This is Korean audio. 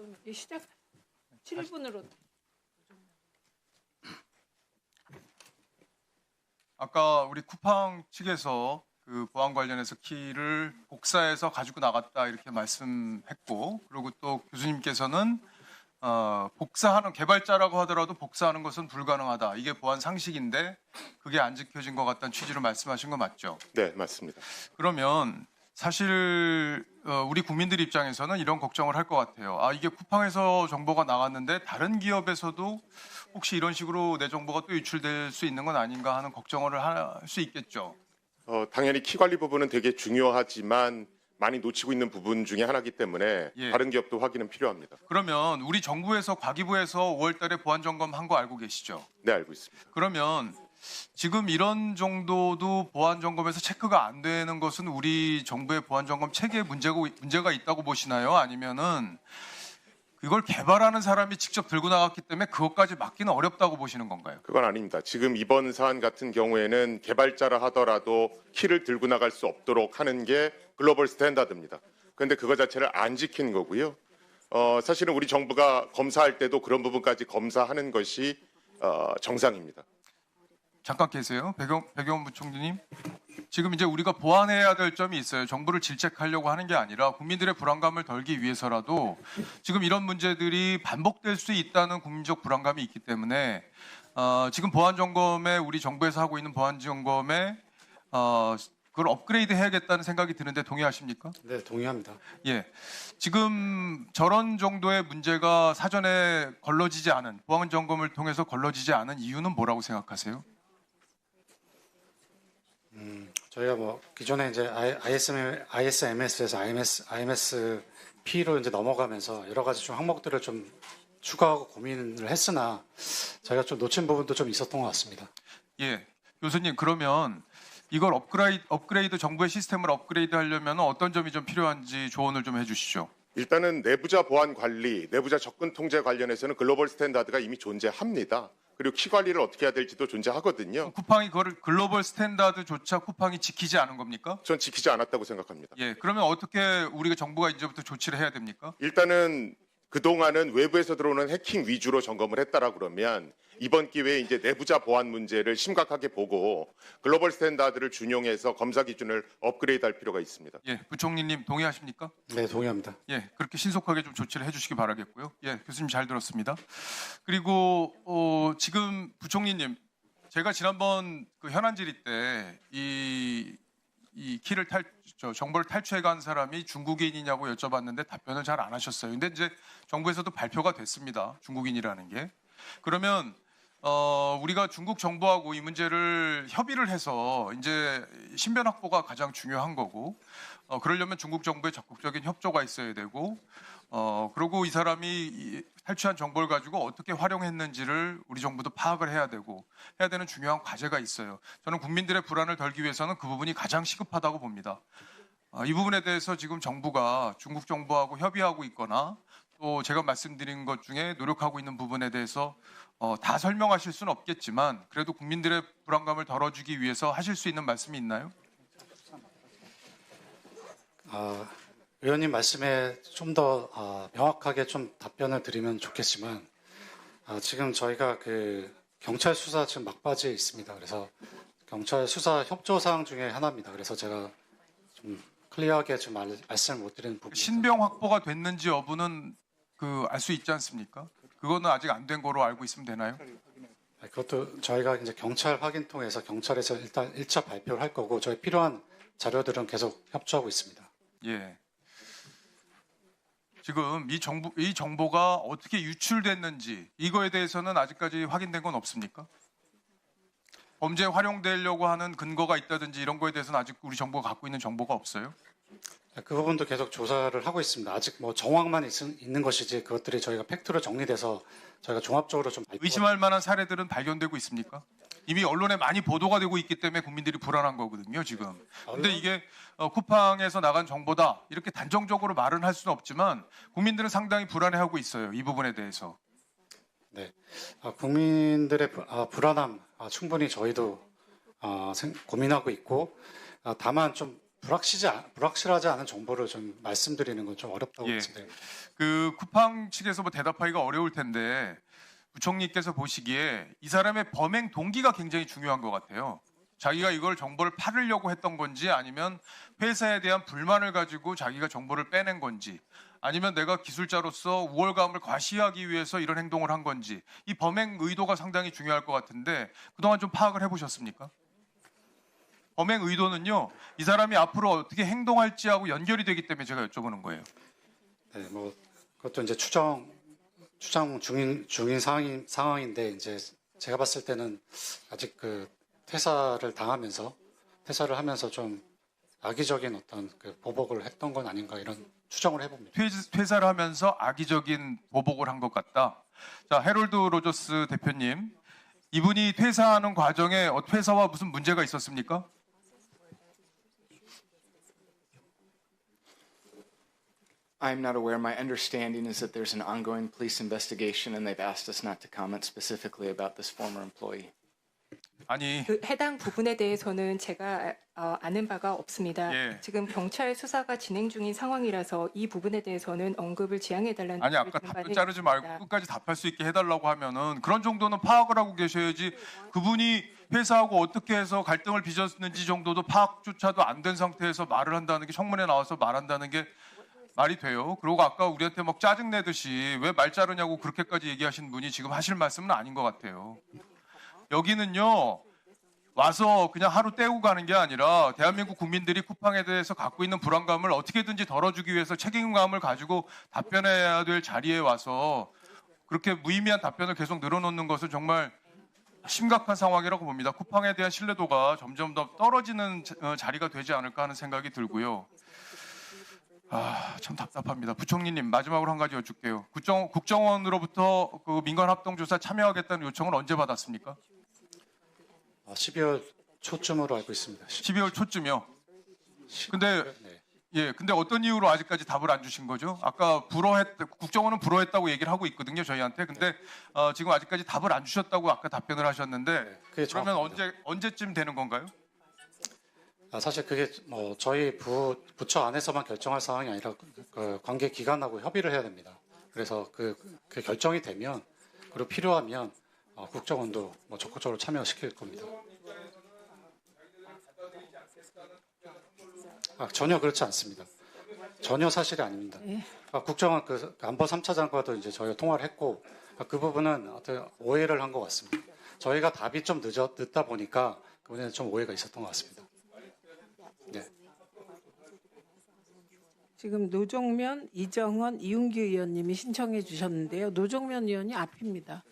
질문 시작 7분으로. 아까 우리 쿠팡 측에서 그 보안 관련해서 키를 복사해서 가지고 나갔다 이렇게 말씀했고, 그리고 또 교수님께서는 복사하는 개발자라고 하더라도 복사하는 것은 불가능하다. 이게 보안 상식인데 그게 안 지켜진 것 같다는 취지로 말씀하신 거 맞죠? 네, 맞습니다. 그러면 사실 우리 국민들 입장에서는 이런 걱정을 할 것 같아요. 이게 쿠팡에서 정보가 나갔는데 다른 기업에서도 혹시 이런 식으로 내 정보가 또 유출될 수 있는 건 아닌가 하는 걱정을 할 수 있겠죠. 당연히 키 관리 부분은 되게 중요하지만 많이 놓치고 있는 부분 중에 하나이기 때문에 예. 다른 기업도 확인은 필요합니다. 그러면 우리 정부에서 과기부에서 5월 달에 보안 점검한 거 알고 계시죠? 네, 알고 있습니다. 그러면 지금 이런 정도도 보안 점검에서 체크가 안 되는 것은 우리 정부의 보안 점검 체계에 문제가 있다고 보시나요? 아니면은 이걸 개발하는 사람이 직접 들고 나갔기 때문에 그것까지 막기는 어렵다고 보시는 건가요? 그건 아닙니다. 지금 이번 사안 같은 경우에는 개발자라 하더라도 키를 들고 나갈 수 없도록 하는 게 글로벌 스탠다드입니다. 그런데 그거 자체를 안 지킨 거고요. 사실은 우리 정부가 검사할 때도 그런 부분까지 검사하는 것이 정상입니다. 잠깐 계세요. 백영원 부총리님. 지금 이제 우리가 보완해야 될 점이 있어요. 정부를 질책하려고 하는 게 아니라 국민들의 불안감을 덜기 위해서라도 지금 이런 문제들이 반복될 수 있다는 국민적 불안감이 있기 때문에 지금 보안 점검에 우리 정부에서 하고 있는 보안 점검에 그걸 업그레이드 해야겠다는 생각이 드는데 동의하십니까? 네, 동의합니다. 예. 지금 저런 정도의 문제가 사전에 걸러지지 않은 보안 점검을 통해서 걸러지지 않은 이유는 뭐라고 생각하세요? 저희가 뭐 기존에 이제 ISMS에서 IMSP로 이제 넘어가면서 여러 가지 좀 항목들을 좀 추가하고 고민을 했으나 저희가 좀 놓친 부분도 좀 있었던 것 같습니다. 예. 교수님, 그러면 이걸 업그레이드 정부의 시스템을 업그레이드 하려면 어떤 점이 좀 필요한지 조언을 좀 해주시죠. 일단은 내부자 보안 관리, 내부자 접근 통제 관련해서는 글로벌 스탠다드가 이미 존재합니다. 그리고 키 관리를 어떻게 해야 될지도 존재하거든요. 쿠팡이 그거를 글로벌 스탠다드조차 쿠팡이 지키지 않은 겁니까? 전 지키지 않았다고 생각합니다. 예. 그러면 어떻게 우리가 정부가 이제부터 조치를 해야 됩니까? 일단은 그동안은 외부에서 들어오는 해킹 위주로 점검을 했다라 그러면 이번 기회에 이제 내부자 보안 문제를 심각하게 보고 글로벌 스탠다드를 준용해서 검사 기준을 업그레이드할 필요가 있습니다. 예. 부총리님 동의하십니까? 네, 동의합니다. 예, 그렇게 신속하게 좀 조치를 해주시기 바라겠고요. 예, 교수님 잘 들었습니다. 그리고 지금 부총리님, 제가 지난번 그 현안 질의 때 이 키를 정보를 탈취해 간 사람이 중국인이냐고 여쭤봤는데 답변을 잘 안 하셨어요. 근데 이제 정부에서도 발표가 됐습니다. 중국인이라는 게. 그러면 우리가 중국 정부하고 이 문제를 협의를 해서 이제 신변 확보가 가장 중요한 거고, 그러려면 중국 정부의 적극적인 협조가 있어야 되고, 그리고 이 사람이 탈취한 정보를 가지고 어떻게 활용했는지를 우리 정부도 파악을 해야 되는 중요한 과제가 있어요. 저는 국민들의 불안을 덜기 위해서는 그 부분이 가장 시급하다고 봅니다. 이 부분에 대해서 지금 정부가 중국 정부하고 협의하고 있거나 또 제가 말씀드린 것 중에 노력하고 있는 부분에 대해서 다 설명하실 수는 없겠지만 그래도 국민들의 불안감을 덜어주기 위해서 하실 수 있는 말씀이 있나요? 의원님 말씀에 좀 더 명확하게 좀 답변을 드리면 좋겠지만 지금 저희가 그 경찰 수사 지금 막바지에 있습니다. 그래서 경찰 수사 협조 사항 중에 하나입니다. 그래서 제가 좀 클리어하게 좀 말씀을 못 드리는 부분이 신병 확보가 됐는지 여부는 알 수 있지 않습니까? 그거는 아직 안 된 거로 알고 있으면 되나요? 그것도 저희가 이제 경찰 확인 통해서 경찰에서 일단 1차 발표를 할 거고 저희 필요한 자료들은 계속 협조하고 있습니다. 예. 지금 이 정보가 어떻게 유출됐는지 이거에 대해서는 아직까지 확인된 건 없습니까? 범죄에 활용되려고 하는 근거가 있다든지 이런 거에 대해서는 아직 우리 정부가 갖고 있는 정보가 없어요? 그 부분도 계속 조사를 하고 있습니다. 아직 뭐 정황만 있는 것이지 그것들이 저희가 팩트로 정리돼서 저희가 종합적으로 좀 의심할 만한 사례들은 발견되고 있습니까? 이미 언론에 많이 보도가 되고 있기 때문에 국민들이 불안한 거거든요, 지금. 근데 이게 쿠팡에서 나간 정보다 이렇게 단정적으로 말은 할 수는 없지만 국민들은 상당히 불안해하고 있어요, 이 부분에 대해서. 네, 국민들의 불안함 충분히 저희도 고민하고 있고 다만 좀 불확실하지 않은 정보를 좀 말씀드리는 건 좀 어렵다고 예. 말씀드립니다. 그 쿠팡 측에서 뭐 대답하기가 어려울 텐데 부총리께서 보시기에 이 사람의 범행 동기가 굉장히 중요한 것 같아요. 자기가 이걸 정보를 팔으려고 했던 건지 아니면 회사에 대한 불만을 가지고 자기가 정보를 빼낸 건지 아니면 내가 기술자로서 우월감을 과시하기 위해서 이런 행동을 한 건지 이 범행 의도가 상당히 중요할 것 같은데 그동안 좀 파악을 해보셨습니까? 범행 의도는요, 이 사람이 앞으로 어떻게 행동할지하고 연결이 되기 때문에 제가 여쭤보는 거예요. 네, 뭐 그것도 이제 추정 중인 상황인데 이제 제가 봤을 때는 아직 그 퇴사를 하면서 좀 악의적인 어떤 그 보복을 했던 건 아닌가 이런 추정을 해봅니다. 퇴사를 하면서 악의적인 보복을 한 것 같다. 자, 해롤드 로저스 대표님, 이분이 퇴사하는 과정에 퇴사와 무슨 문제가 있었습니까? I'm not aware. My understanding is that there's an ongoing police investigation and they've asked us not to comment specifically about this former employee. 아니, 그 해당 부분에 대해서는 제가 아는 바가 없습니다. 예. 지금 경찰 수사가 진행 중인 상황이라서 이 부분에 대해서는 언급을 지양해달라는 아니 아까 뜻을 답변 전달해 자르지 말고 주셨습니다. 끝까지 답할 수 있게 해달라고 하면은 그런 정도는 파악을 하고 계셔야지. 그분이 회사하고 어떻게 해서 갈등을 빚었는지 정도도 파악조차도 안 된 상태에서 말을 한다는 게, 청문회 나와서 말한다는 게 말이 돼요? 그리고 아까 우리한테 막 짜증 내듯이 왜 말 자르냐고 그렇게까지 얘기하신 분이 지금 하실 말씀은 아닌 것 같아요. 여기는요, 와서 그냥 하루 때우고 가는 게 아니라 대한민국 국민들이 쿠팡에 대해서 갖고 있는 불안감을 어떻게든지 덜어주기 위해서 책임감을 가지고 답변해야 될 자리에 와서 그렇게 무의미한 답변을 계속 늘어놓는 것은 정말 심각한 상황이라고 봅니다. 쿠팡에 대한 신뢰도가 점점 더 떨어지는 자리가 되지 않을까 하는 생각이 들고요. 참 답답합니다. 부총리님, 마지막으로 한 가지 여쭙게요. 국정원으로부터 그 민간합동조사 참여하겠다는 요청을 언제 받았습니까? 12월 초쯤으로 알고 있습니다. 12월 초쯤이요. 근데 네. 예, 근데 어떤 이유로 아직까지 답을 안 주신 거죠? 아까 국정원은 불허했다고 얘기를 하고 있거든요, 저희한테. 근데 지금 아직까지 답을 안 주셨다고 아까 답변을 하셨는데 그게 그러면 정확합니다. 언제쯤 되는 건가요? 사실 그게 뭐 저희 부처 안에서만 결정할 상황이 아니라 그 관계 기관하고 협의를 해야 됩니다. 그래서 그 결정이 되면 그리고 필요하면 국정원도 뭐 적극적으로 참여시킬 겁니다. 전혀 그렇지 않습니다. 전혀 사실이 아닙니다. 국정원 그 안보 3차장과도 이제 저희가 통화를 했고 그 부분은 어떤 오해를 한 것 같습니다. 저희가 답이 좀 늦다 보니까 그분에는 좀 오해가 있었던 것 같습니다. 네. 지금 노정면, 이정헌, 이윤규 의원님이 신청해 주셨는데요. 노정면 의원이 앞입니다.